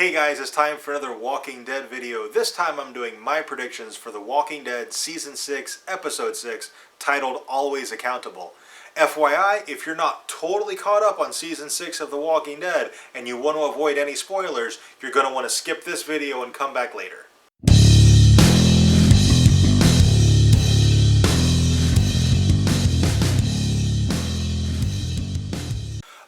Hey guys, it's time for another Walking Dead video. This time I'm doing my predictions for The Walking Dead Season 6, Episode 6, titled Always Accountable. FYI, if you're not totally caught up on Season 6 of The Walking Dead and you want to avoid any spoilers, you're going to want to skip this video and come back later.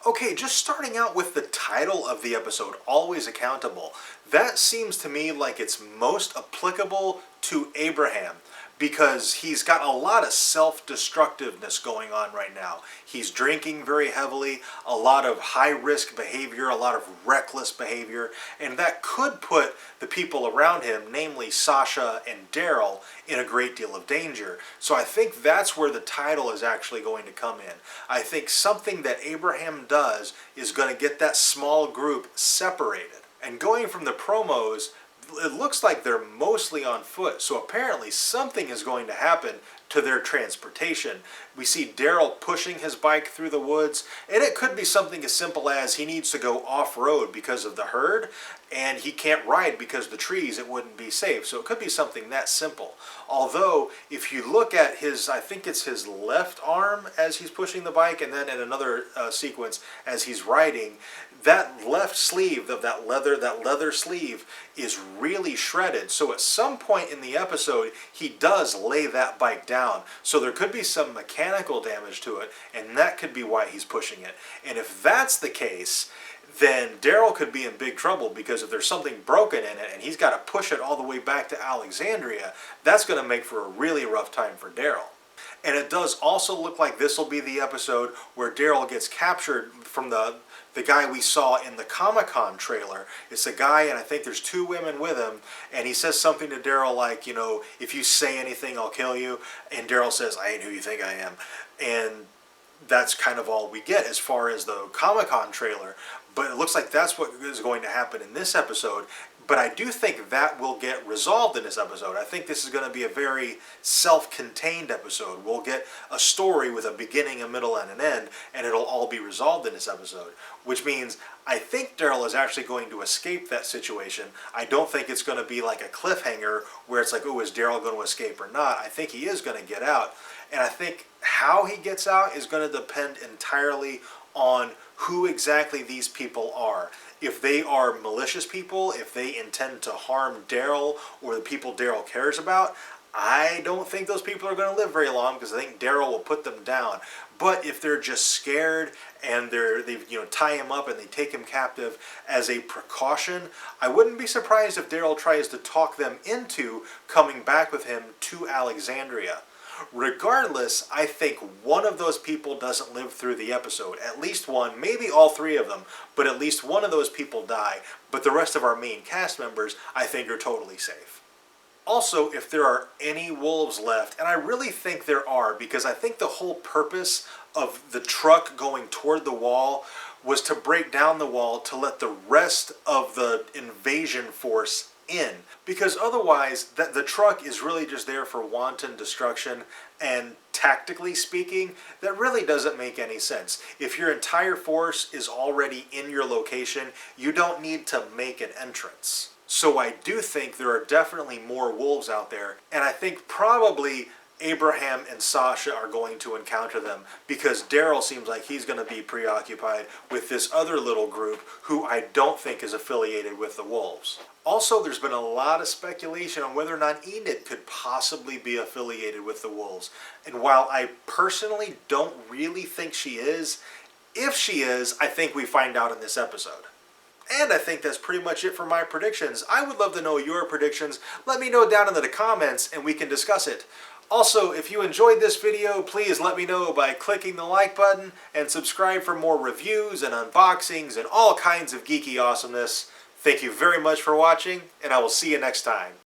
Okay, just starting out with the title of the episode, Always Accountable. That seems to me like it's most applicable to Abraham because he's got a lot of self-destructiveness going on right now. He's drinking very heavily, a lot of high-risk behavior, a lot of reckless behavior, and that could put the people around him, namely Sasha and Daryl, in a great deal of danger. So I think that's where the title is actually going to come in. I think something that Abraham does is going to get that small group separated. And going from the promos, it looks like they're mostly on foot, so apparently something is going to happen to their transportation. We see Daryl pushing his bike through the woods, and it could be something as simple as he needs to go off-road because of the herd, and he can't ride because the trees, it wouldn't be safe. So it could be something that simple. Although, if you look at his, I think it's his left arm as he's pushing the bike, and then in another sequence as he's riding, that left sleeve of that leather sleeve is really shredded. So at some point in the episode, he does lay that bike down. So there could be some mechanical damage to it, and that could be why he's pushing it. And if that's the case, then Daryl could be in big trouble, because if there's something broken in it and he's got to push it all the way back to Alexandria, that's going to make for a really rough time for Daryl. And it does also look like this will be the episode where Daryl gets captured from the guy we saw in the Comic-Con trailer. It's a guy, and I think there's two women with him, and he says something to Daryl like, you know, if you say anything, I'll kill you. And Daryl says, I ain't who you think I am. And that's kind of all we get as far as the Comic-Con trailer. But it looks like that's what is going to happen in this episode. But I do think that will get resolved in this episode. I think this is going to be a very self-contained episode. We'll get a story with a beginning, a middle, and an end, and it'll all be resolved in this episode. Which means I think Daryl is actually going to escape that situation. I don't think it's going to be like a cliffhanger where it's like, oh, is Daryl going to escape or not? I think he is going to get out. And I think how he gets out is going to depend entirely on who exactly these people are. If they are malicious people, if they intend to harm Daryl or the people Daryl cares about, I don't think those people are going to live very long, because I think Daryl will put them down. But if they're just scared and they tie him up and they take him captive as a precaution, I wouldn't be surprised if Daryl tries to talk them into coming back with him to Alexandria. Regardless, I think one of those people doesn't live through the episode. At least one, maybe all three of them, but at least one of those people die. But the rest of our main cast members, I think, are totally safe. Also, if there are any wolves left, and I really think there are, because I think the whole purpose of the truck going toward the wall was to break down the wall to let the rest of the invasion force in, because otherwise the truck is really just there for wanton destruction, and tactically speaking, that really doesn't make any sense. If your entire force is already in your location, you don't need to make an entrance. So I do think there are definitely more wolves out there, and I think probably Abraham and Sasha are going to encounter them, because Daryl seems like he's going to be preoccupied with this other little group who I don't think is affiliated with the wolves. Also, there's been a lot of speculation on whether or not Enid could possibly be affiliated with the wolves. And while I personally don't really think she is, if she is, I think we find out in this episode. And I think that's pretty much it for my predictions. I would love to know your predictions. Let me know down in the comments and we can discuss it. Also, if you enjoyed this video, please let me know by clicking the like button, and subscribe for more reviews and unboxings and all kinds of geeky awesomeness. Thank you very much for watching, and I will see you next time.